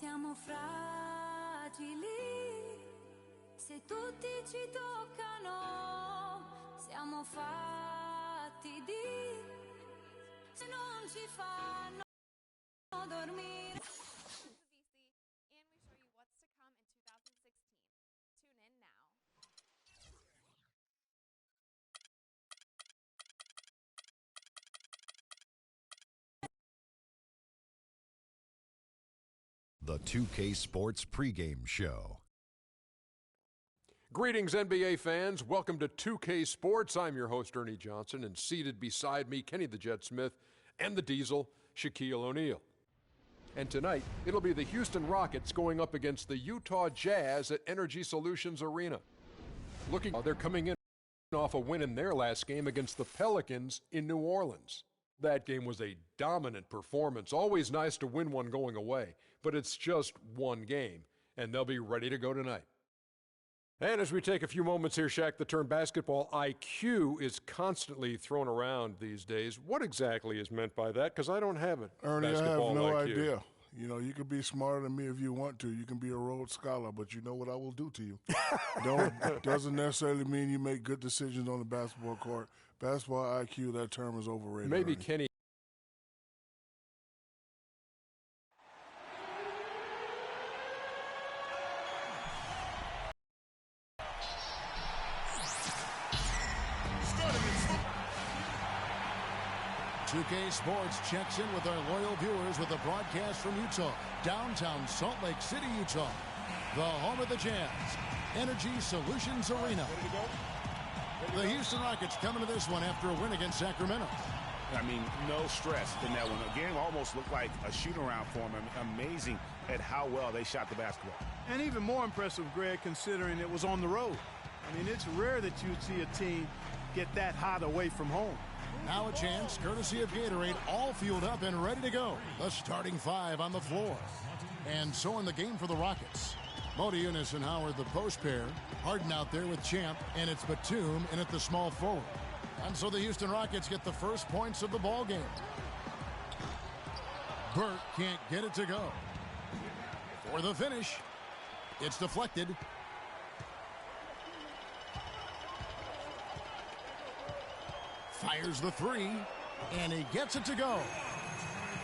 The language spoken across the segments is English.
Siamo fragili, se tutti ci toccano, siamo fatti di, se non ci fanno dormire. And we show you what's to come in 2016. Tune in now. The 2K Sports pregame show. Greetings, NBA fans. Welcome to 2K Sports. I'm your host, Ernie Johnson, and seated beside me, Kenny the Jet Smith and the Diesel, Shaquille O'Neal. And tonight, it'll be the Houston Rockets going up against the Utah Jazz at Energy Solutions Arena. They're coming in off a win in their last game against the Pelicans in New Orleans. That game was a dominant performance. Always nice to win one going away, but it's just one game, and they'll be ready to go tonight. And as we take a few moments here, Shaq, the term basketball IQ is constantly thrown around these days. What exactly is meant by that? Because I don't have it. Ernie, I have basketball no IQ. idea. You know, you can be smarter than me if you want to. You can be a Rhodes Scholar, but you know what I will do to you. Doesn't necessarily mean you make good decisions on the basketball court. Basketball IQ, that term is overrated. Maybe Ernie. Kenny. UK Sports checks in with our loyal viewers with a broadcast from Utah, downtown Salt Lake City, Utah, the home of the Jazz, Energy Solutions Arena. The Houston Rockets coming to this one after a win against Sacramento. I mean, no stress in that one. The game almost looked like a shoot-around for them. Amazing at how well they shot the basketball. And even more impressive, Greg, considering it was on the road. I mean, it's rare that you'd see a team get that hot away from home. Now a chance, courtesy of Gatorade, all fueled up and ready to go. The starting five on the floor. And so in the game for the Rockets. Modiunas and Howard, the post pair. Harden out there with Champ, and it's Batum in at the small forward. And so the Houston Rockets get the first points of the ball game. Burke can't get it to go. For the finish, it's deflected. Fires the three, and he gets it to go.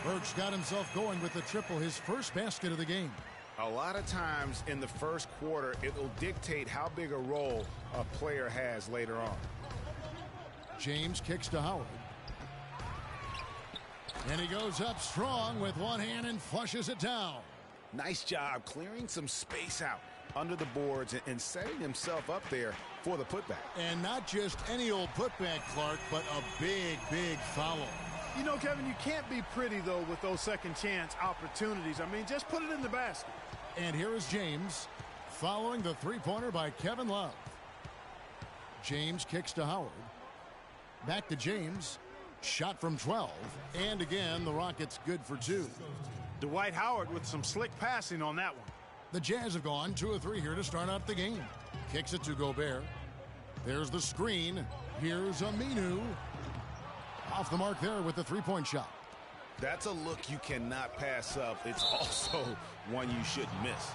Burke's got himself going with the triple, his first basket of the game. A lot of times in the first quarter, it will dictate how big a role a player has later on. James kicks to Howard. And he goes up strong with one hand and flushes it down. Nice job clearing some space out under the boards and setting himself up there for the putback. And not just any old putback, Clark, but a big, big foul. You know, Kevin, you can't be pretty, though, with those second chance opportunities. I mean, just put it in the basket. And here is James following the three-pointer by Kevin Love. James kicks to Howard. Back to James. Shot from 12. And again, the Rockets good for two. Dwight Howard with some slick passing on that one. The Jazz have gone 2 of 3 here to start out the game. Kicks it to Gobert. There's the screen. Here's Aminu. Off the mark there with the three-point shot. That's a look you cannot pass up. It's also one you shouldn't miss.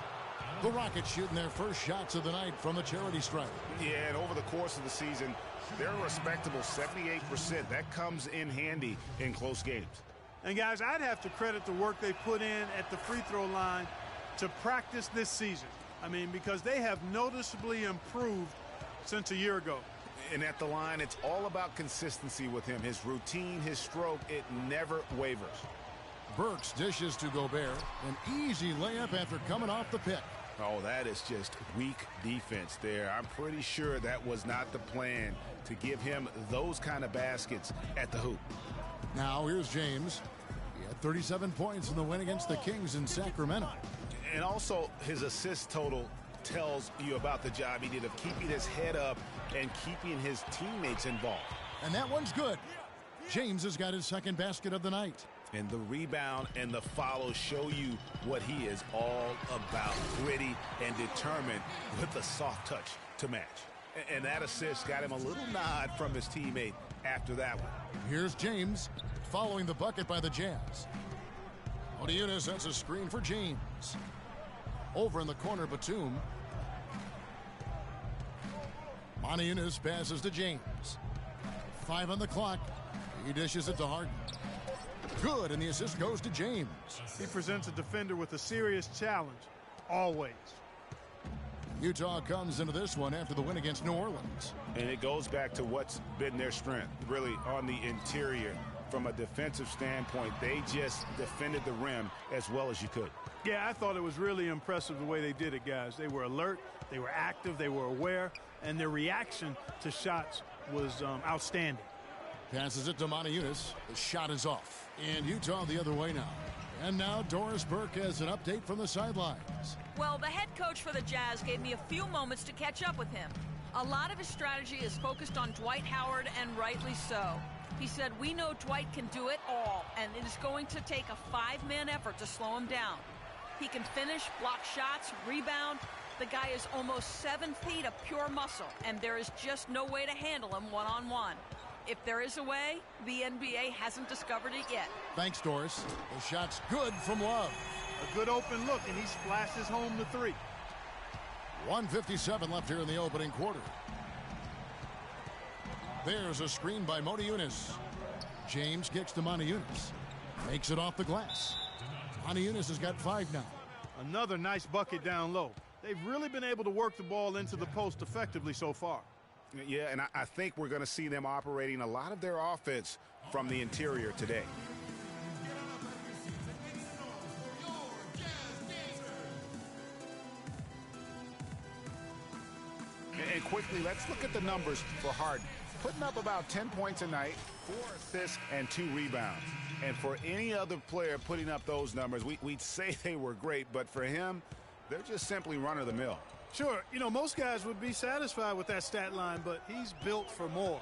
The Rockets shooting their first shots of the night from the charity stripe. Yeah, and over the course of the season, they're a respectable 78%. That comes in handy in close games. And, guys, I'd have to credit the work they put in at the free throw line to practice this season. I mean, because they have noticeably improved since a year ago. And at the line, it's all about consistency with him. His routine, his stroke, it never wavers. Burks dishes to Gobert. An easy layup after coming off the pick. Oh, that is just weak defense there. I'm pretty sure that was not the plan to give him those kind of baskets at the hoop. Now here's James. He had 37 points in the win against the Kings in Sacramento. And also his assist total tells you about the job he did of keeping his head up and keeping his teammates involved. And that one's good. James has got his second basket of the night. And the rebound and the follow show you what he is all about. Gritty and determined with a soft touch to match. And that assist got him a little nod from his teammate after that one. Here's James following the bucket by the Jazz. Modiunas sets a screen for James. Over in the corner, Batum. Moniunas passes to James. 5 on the clock. He dishes it to Harden. Good, and the assist goes to James. He presents a defender with a serious challenge, always. Utah comes into this one after the win against New Orleans. And it goes back to what's been their strength, really, on the interior. From a defensive standpoint, they just defended the rim as well as you could. Yeah, I thought it was really impressive the way they did it, guys. They were alert, they were active, they were aware, and their reaction to shots was outstanding. Passes it to Moniunas. The shot is off. And Utah the other way now. And now Doris Burke has an update from the sidelines. Well, the head coach for the Jazz gave me a few moments to catch up with him. A lot of his strategy is focused on Dwight Howard, and rightly so. He said, we know Dwight can do it all, and it is going to take a 5-man effort to slow him down. He can finish, block shots, rebound. The guy is almost 7 feet of pure muscle, and there is just no way to handle him one-on-one. If there is a way, the NBA hasn't discovered it yet. Thanks, Doris. The shot's good from Love. A good open look, and he splashes home the 3. 1:57 left here in the opening quarter. There's a screen by Moniunas. James kicks to Moniunas. Makes it off the glass. Moniunas has got 5 now. Another nice bucket down low. They've really been able to work the ball into the post effectively so far. Yeah, and I think we're going to see them operating a lot of their offense from the interior today. And quickly, let's look at the numbers for Harden. Putting up about 10 points a night, 4 assists, and 2 rebounds. And for any other player putting up those numbers, we'd say they were great, but for him, they're just simply run-of-the-mill. Sure, you know, most guys would be satisfied with that stat line, but he's built for more.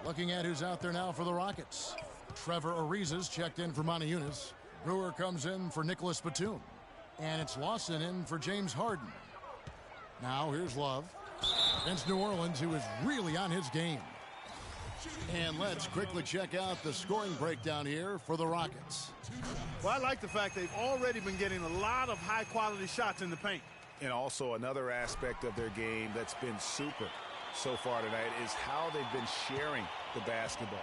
Looking at who's out there now for the Rockets. Trevor Ariza's checked in for Moniunas. Brewer comes in for Nicholas Batum. And it's Lawson in for James Harden. Now here's Love against New Orleans, who is really on his game. And let's quickly check out the scoring breakdown here for the Rockets. Well, I like the fact they've already been getting a lot of high-quality shots in the paint. And also another aspect of their game that's been super so far tonight is how they've been sharing the basketball.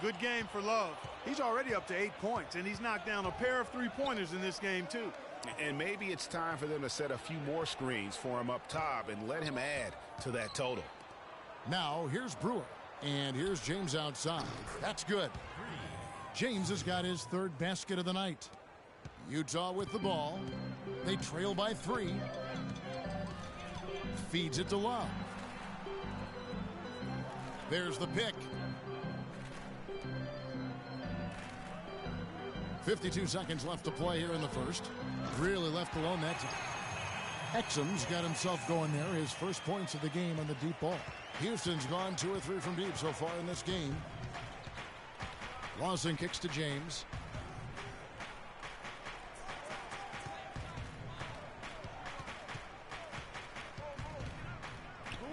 Good game for Love. He's already up to 8 points, and he's knocked down a pair of 3-pointers in this game, too. And maybe it's time for them to set a few more screens for him up top and let him add to that total. Now, here's Brewer. And here's James outside. That's good. James has got his 3rd basket of the night. Utah with the ball. They trail by 3. Feeds it to Love. There's the pick. 52 seconds left to play here in the first. Really left alone that time. Exum's got himself going there. His first points of the game on the deep ball. Houston's gone 2 or 3 from deep so far in this game. Lawson kicks to James.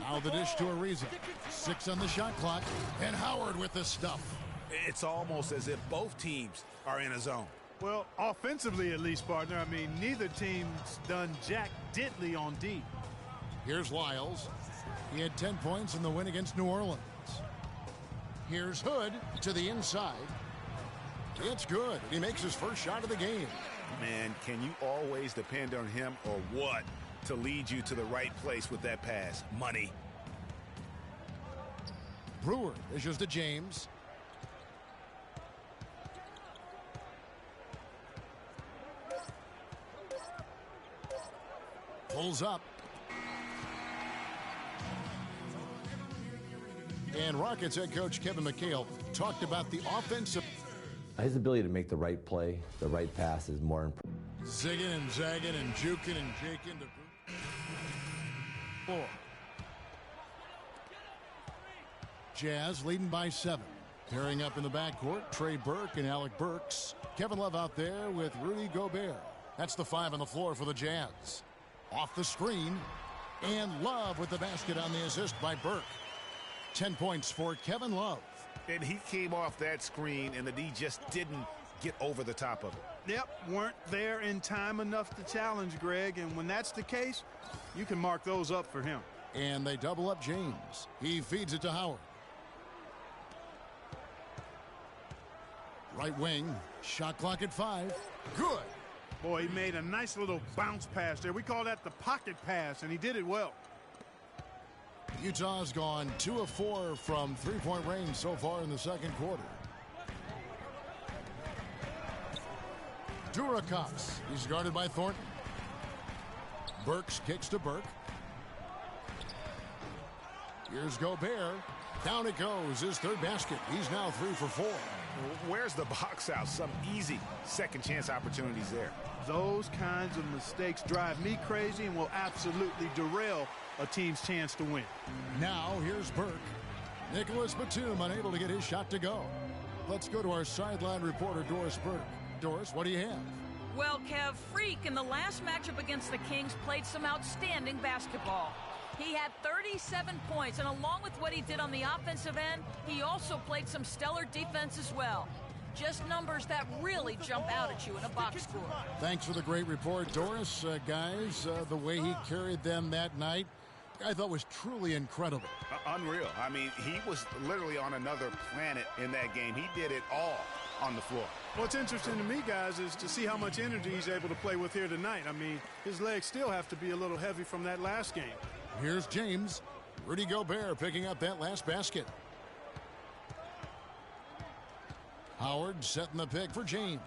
Now the dish to Ariza. 6 on the shot clock. And Howard with the stuff. It's almost as if both teams are in a zone. Well, offensively at least, partner. I mean, neither team's done jack diddly on D. Here's Lyles. He had 10 points in the win against New Orleans. Here's Hood to the inside. It's good. He makes his first shot of the game. Man, can you always depend on him or what to lead you to the right place with that pass? Money. Brewer issues to James. Pulls up. And Rockets head coach Kevin McHale talked about the offensive. His ability to make the right play, the right pass is more important. Zigging and zagging and juking and jaking to 4. Jazz leading by 7. Pairing up in the backcourt, Trey Burke and Alec Burks. Kevin Love out there with Rudy Gobert. That's the 5 on the floor for the Jazz. Off the screen, and Love with the basket on the assist by Burke. 10 points for Kevin Love. And he came off that screen, and the D just didn't get over the top of it. Yep, weren't there in time enough to challenge Greg, and when that's the case, you can mark those up for him. And they double up James. He feeds it to Howard. Right wing, shot clock at 5. Good. Boy, he made a nice little bounce pass there. We call that the pocket pass, and he did it well. Utah's gone 2 of 4 from three-point range so far in the second quarter. Duracox. He's guarded by Thornton. Burks kicks to Burke. Here's Gobert. Down it goes. His third basket. He's now 3 for 4. Where's the box out? Some easy second chance opportunities there. Those kinds of mistakes drive me crazy and will absolutely derail a team's chance to win. Now here's Burke. Nicholas Batum unable to get his shot to go. Let's go to our sideline reporter, Doris Burke. Doris, what do you have? Well, Kev, Freak in the last matchup against the Kings played some outstanding basketball. He had 37 points, and along with what he did on the offensive end, he also played some stellar defense as well. Just numbers that really jump out at you in a box score. Thanks for the great report, Doris. Guys, the way he carried them that night, I thought was truly incredible. Unreal. I mean, he was literally on another planet in that game. He did it all on the floor. What's interesting to me, guys, is to see how much energy he's able to play with here tonight. I mean, his legs still have to be a little heavy from that last game. Here's James. Rudy Gobert picking up that last basket. Howard setting the pick for James.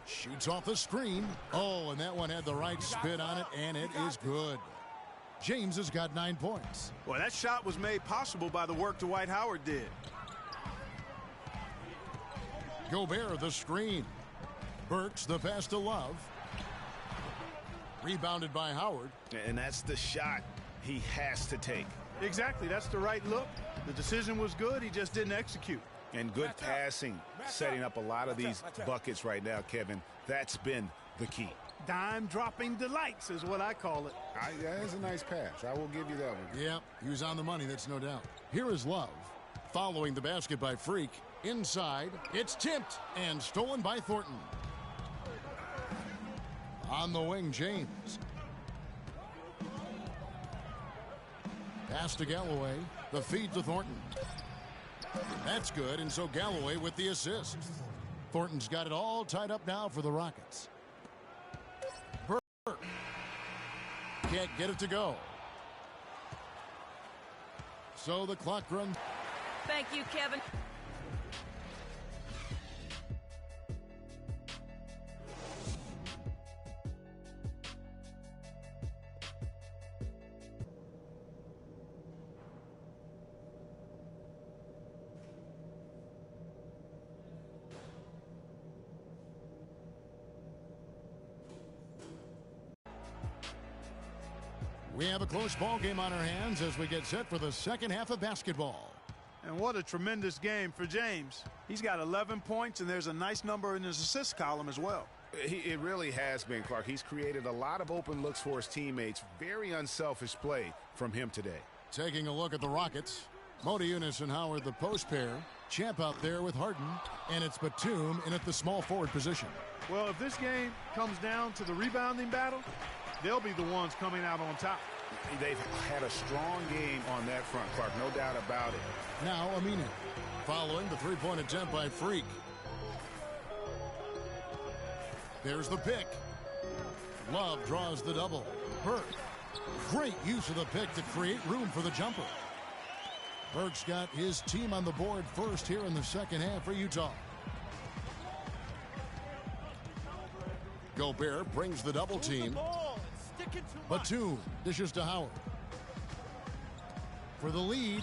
Shoots off the screen. Oh, and that one had the right spin on it, and it is good. James has got 9 points. Well, that shot was made possible by the work Dwight Howard did. Gobert the screen. Burks the pass to Love. Rebounded by Howard. And that's the shot he has to take. Exactly. That's the right look. The decision was good. He just didn't execute. And good passing, setting up a lot of these buckets right now, Kevin. That's been the key. Dime-dropping delights is what I call it. That is a nice pass. I will give you that one. Yeah, he was on the money, that's no doubt. Here is Love. Following the basket by Freak. Inside, it's tipped and stolen by Thornton. On the wing, James. Pass to Galloway. The feed to Thornton. That's good, and so Galloway with the assist. Thornton's got it all tied up now for the Rockets. Burke can't get it to go. So the clock runs. Thank you, Kevin. We have a close ball game on our hands as we get set for the second half of basketball. And what a tremendous game for James. He's got 11 points, and there's a nice number in his assist column as well. It really has been, Clark. He's created a lot of open looks for his teammates. Very unselfish play from him today. Taking a look at the Rockets. Modiunas and Howard, the post pair. Champ out there with Harden, and it's Batum in at the small forward position. Well, if this game comes down to the rebounding battle, they'll be the ones coming out on top. They've had a strong game on that front, Clark, no doubt about it. Now Aminu, following the three-point attempt by Freak. There's the pick. Love draws the double. Burke, great use of the pick to create room for the jumper. Burke's got his team on the board first here in the second half for Utah. Gobert brings the double team. Batum dishes to Howard. For the lead.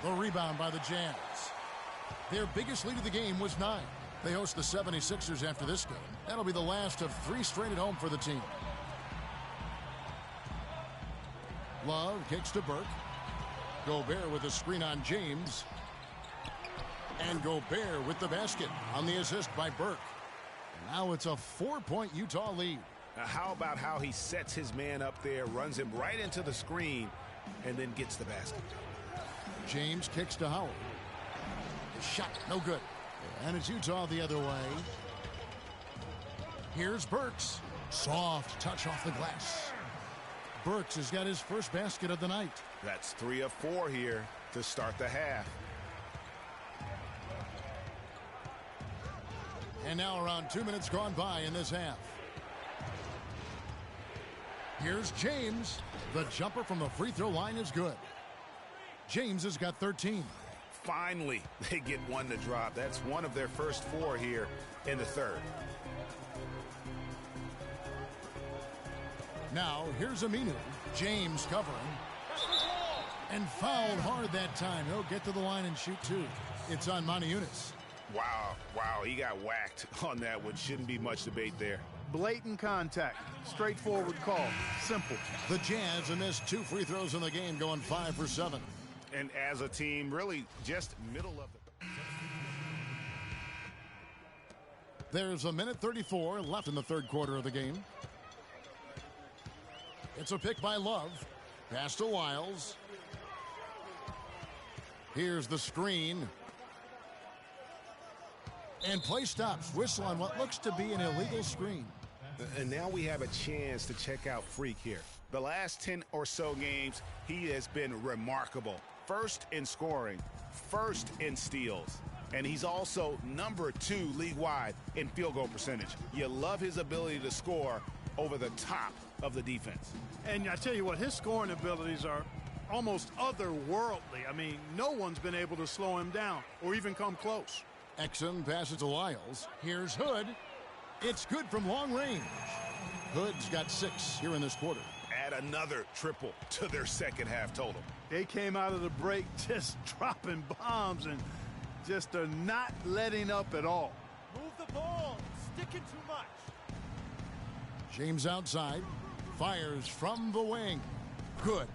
The rebound by the Jazz. Their biggest lead of the game was 9. They host the 76ers after this game. That'll be the last of 3 straight at home for the team. Love kicks to Burke. Gobert with a screen on James. And Gobert with the basket on the assist by Burke. Now it's a 4-point Utah lead. Now how about how he sets his man up there, runs him right into the screen, and then gets the basket. James kicks to Howard. Shot no good. And it's Utah the other way. Here's Burks. Soft touch off the glass. Burks has got his first basket of the night. That's 3 of 4 here to start the half. And now around 2 minutes gone by in this half. Here's James. The jumper from the free throw line is good. James has got 13. Finally, they get one to drop. That's one of their first 4 here in the third. Now, here's Aminu. James covering. And fouled hard that time. He'll get to the line and shoot 2. It's on Maniunas. Wow, he got whacked on that one. Shouldn't be much debate there. Blatant contact. Straightforward call. Simple. The Jazz have missed 2 free throws in the game, going 5 for 7. And as a team, really just middle of the... There's a minute 34 left in the third quarter of the game. It's a pick by Love. Pass to Wiles. Here's the screen. And play stops. Whistle on what looks to be an illegal screen. And now we have a chance to check out Freak here. The last 10 or so games, he has been remarkable. First in scoring, first in steals. And he's also number 2 league-wide in field goal percentage. You love his ability to score over the top of the defense. And I tell you what, his scoring abilities are almost otherworldly. I mean, no one's been able to slow him down or even come close. Exum passes to Wiles. Here's Hood. It's good from long range. Hood's got 6 here in this quarter. Add another triple to their second half total. They came out of the break just dropping bombs and just are not letting up at all. Move the ball. Sticking too much. James outside. Fires from the wing. Good.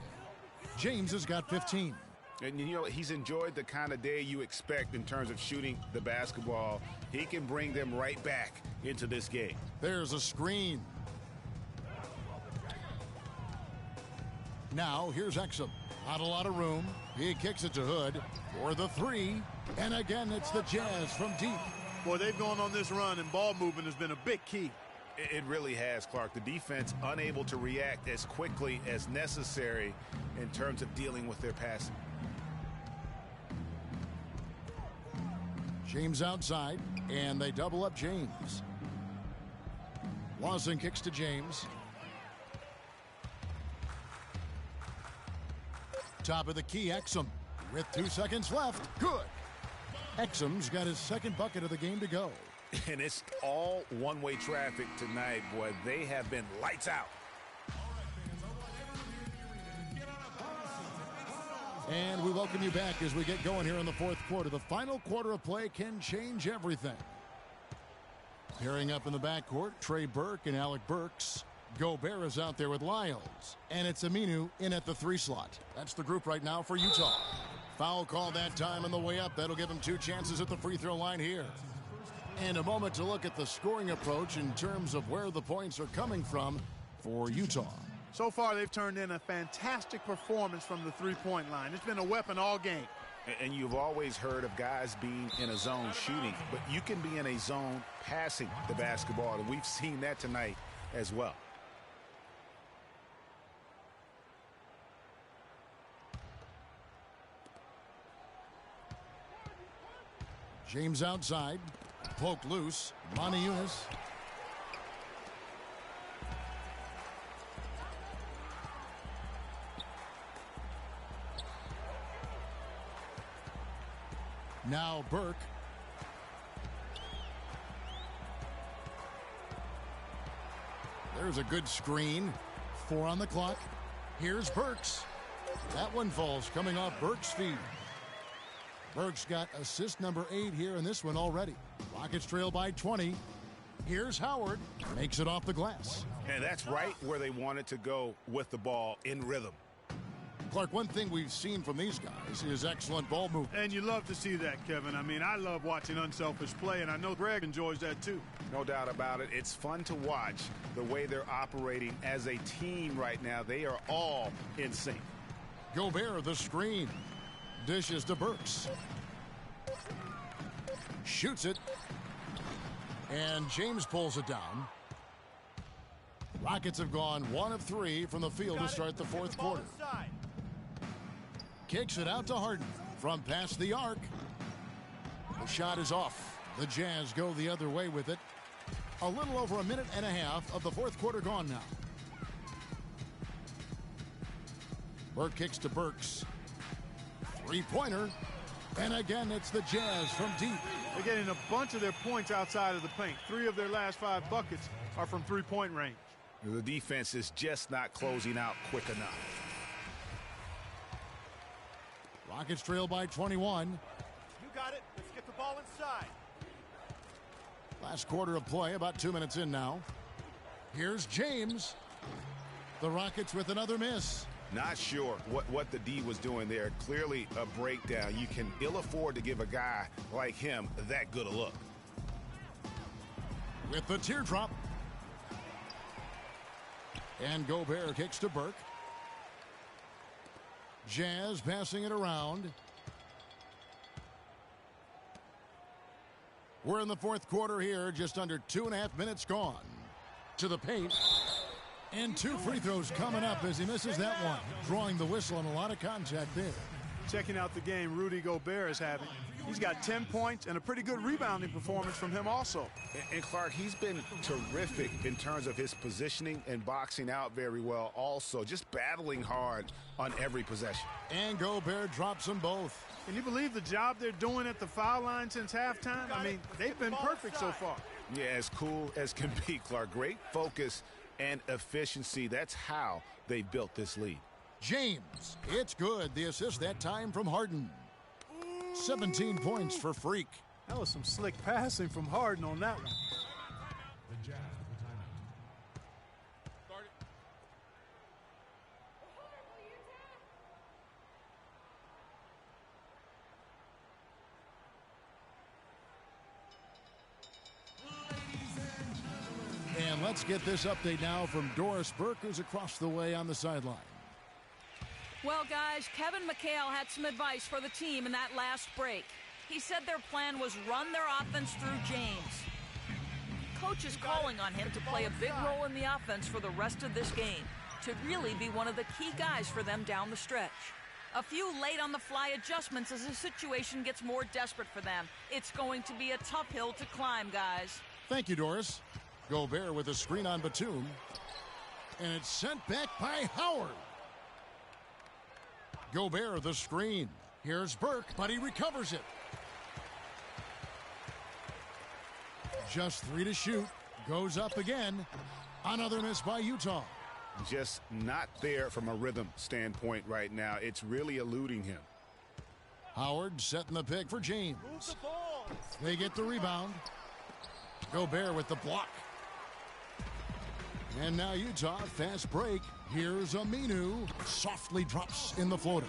James has got 15. And, you know, he's enjoyed the kind of day you expect in terms of shooting the basketball. He can bring them right back into this game. There's a screen. Now, here's Exum. Not a lot of room. He kicks it to Hood for the 3. And again, it's the Jazz from deep. Boy, they've gone on this run, and ball movement has been a big key. It really has, Clark. The defense unable to react as quickly as necessary in terms of dealing with their passing. James outside, and they double up James. Lawson kicks to James. Top of the key, Exum. With 2 seconds left. Good. Exum's got his second bucket of the game to go. And it's all one-way traffic tonight, boy. They have been lights out. And we welcome you back as we get going here in the fourth quarter. The final quarter of play can change everything. Pairing up in the backcourt, Trey Burke and Alec Burks. Gobert is out there with Lyles. And it's Aminu in at the 3 slot. That's the group right now for Utah. Foul call that time on the way up. That'll give him 2 chances at the free throw line here. And a moment to look at the scoring approach in terms of where the points are coming from for Utah. So far, they've turned in a fantastic performance from the three-point line. It's been a weapon all game. And you've always heard of guys being in a zone shooting, but you can be in a zone passing the basketball, and we've seen that tonight as well. James outside. Poke loose. Maniunas. Now Burke. There's a good screen. 4 on the clock. Here's Burks. That one falls coming off Burke's feet. Burke's got assist number 8 here in this one already. Rockets trail by 20. Here's Howard. Makes it off the glass. And that's right where they wanted to go with the ball, in rhythm. Clark, one thing we've seen from these guys is excellent ball movement. And you love to see that, Kevin. I mean, I love watching unselfish play, and I know Greg enjoys that too. No doubt about it. It's fun to watch the way they're operating as a team right now. They are all in sync. Gobert, the screen. Dishes to Burks. Shoots it. And James pulls it down. Rockets have gone 1 of 3 from the field to start the fourth quarter. Kicks it out to Harden from past the arc. The shot is off. The Jazz go the other way with it. A little over a minute and a half of the fourth quarter gone now. Burke kicks to Burks. Three-pointer. And again, it's the Jazz from deep. They're getting a bunch of their points outside of the paint. 3 of their last 5 buckets are from three-point range. The defense is just not closing out quick enough. Rockets trail by 21. You got it. Let's get the ball inside. Last quarter of play, about 2 minutes in now. Here's James. The Rockets with another miss. Not sure what the D was doing there. Clearly a breakdown. You can ill afford to give a guy like him that good a look. With the teardrop. And Gobert kicks to Burke. Jazz passing it around. We're in the fourth quarter here, just under 2.5 minutes gone. To the paint. And 2 free throws coming up as he misses that one. Drawing the whistle and a lot of contact there. Checking out the game Rudy Gobert is having. He's got 10 points and a pretty good rebounding performance from him also. And Clark, he's been terrific in terms of his positioning and boxing out very well also. Just battling hard on every possession. And Gobert drops them both. Can you believe the job they're doing at the foul line since halftime? I mean, they've been perfect so far. Yeah, as cool as can be, Clark. Great focus and efficiency. That's how they built this lead. James, it's good. The assist that time from Harden. 17 points for Freak. That was some slick passing from Harden on that one. And let's get this update now from Doris Burke, who's across the way on the sideline. Well, guys, Kevin McHale had some advice for the team in that last break. He said their plan was run their offense through James. Coach is calling on him to play a big role in the offense for the rest of this game, to really be one of the key guys for them down the stretch. A few late-on-the-fly adjustments as the situation gets more desperate for them. It's going to be a tough hill to climb, guys. Thank you, Doris. Gobert with a screen on Batum. And it's sent back by Howard. Gobert the screen. Here's Burke, but he recovers it. Just 3 to shoot. Goes up again. Another miss by Utah. Just not there from a rhythm standpoint right now. It's really eluding him. Howard setting the pick for James. They get the rebound. Gobert with the block. And now Utah, fast break. Here's Aminu. Softly drops in the floater.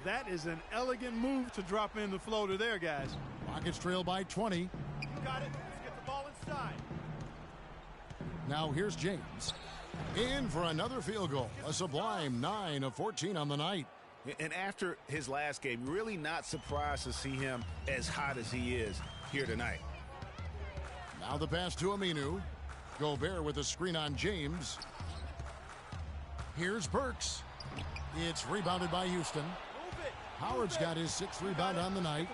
That is an elegant move to drop in the floater there, guys. Rockets trail by 20. You got it. Let's get the ball inside. Now here's James. In for another field goal. A sublime 9 of 14 on the night. And after his last game, really not surprised to see him as hot as he is here tonight. Now the pass to Aminu. Gobert with a screen on James. Here's Burks. It's rebounded by Houston. Howard's got his 6th rebound on the night.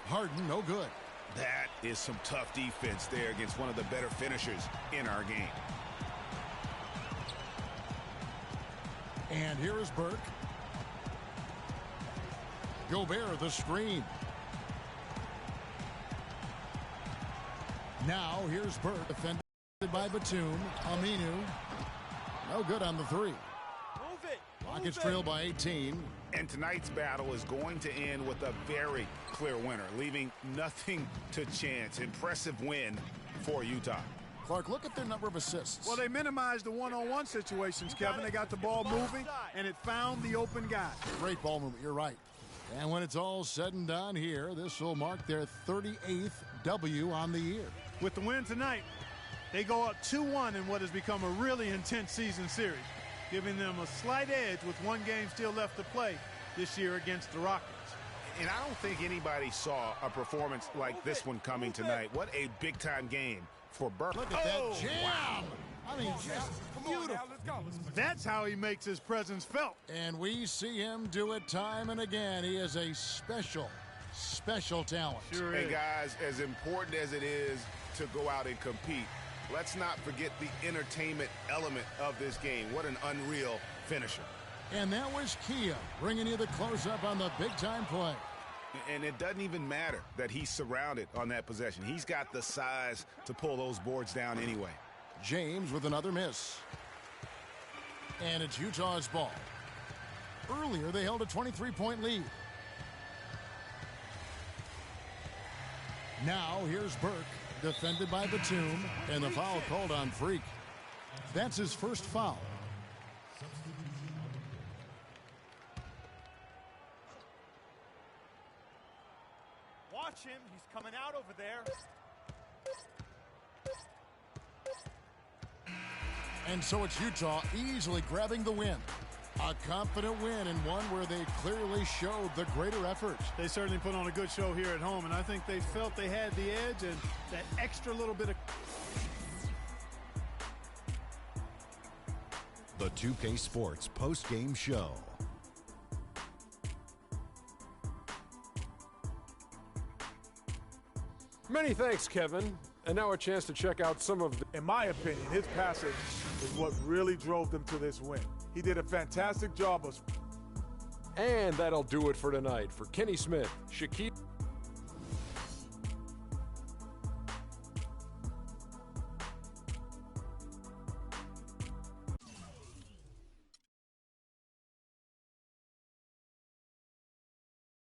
Harden, no good. That is some tough defense there against one of the better finishers in our game. And here is Burke. Gobert the screen. Now here's Burke, defended by Batum. Aminu, no good on the 3. Rockets trail by 18. And tonight's battle is going to end with a very clear winner, leaving nothing to chance. Impressive win for Utah. Clark, look at their number of assists. Well, they minimized the one-on-one situations, Kevin. They got the ball moving, and it found the open guy. Great ball movement, you're right. And when it's all said and done here, this will mark their 38th W on the year. With the win tonight, they go up 2-1 in what has become a really intense season series, giving them a slight edge with one game still left to play this year against the Rockets. And I don't think anybody saw a performance like this one coming tonight. What a big-time game for Burke. Look at that jam. I mean, just beautiful. That's how he makes his presence felt. And we see him do it time and again. He is a special talent. Sure Hey, is. guys, as important as it is to go out and compete, let's not forget the entertainment element of this game. What an unreal finisher. And that was Kia bringing you the close-up on the big-time play. And it doesn't even matter that he's surrounded on that possession. He's got the size to pull those boards down anyway. James with another miss. And it's Utah's ball. Earlier, they held a 23-point lead. Now, here's Burke, defended by Batum, and the foul called on Freak. That's his first foul. Watch him. He's coming out over there. And so it's Utah easily grabbing the win. A confident win and one where they clearly showed the greater effort. They certainly put on a good show here at home, and I think they felt they had the edge and that extra little bit of... The 2K Sports post-game show. Many thanks, Kevin. And now a chance to check out some of the... In my opinion, his passing is what really drove them to this win. He did a fantastic job of... And that'll do it for tonight. For Kenny Smith, Shaquille...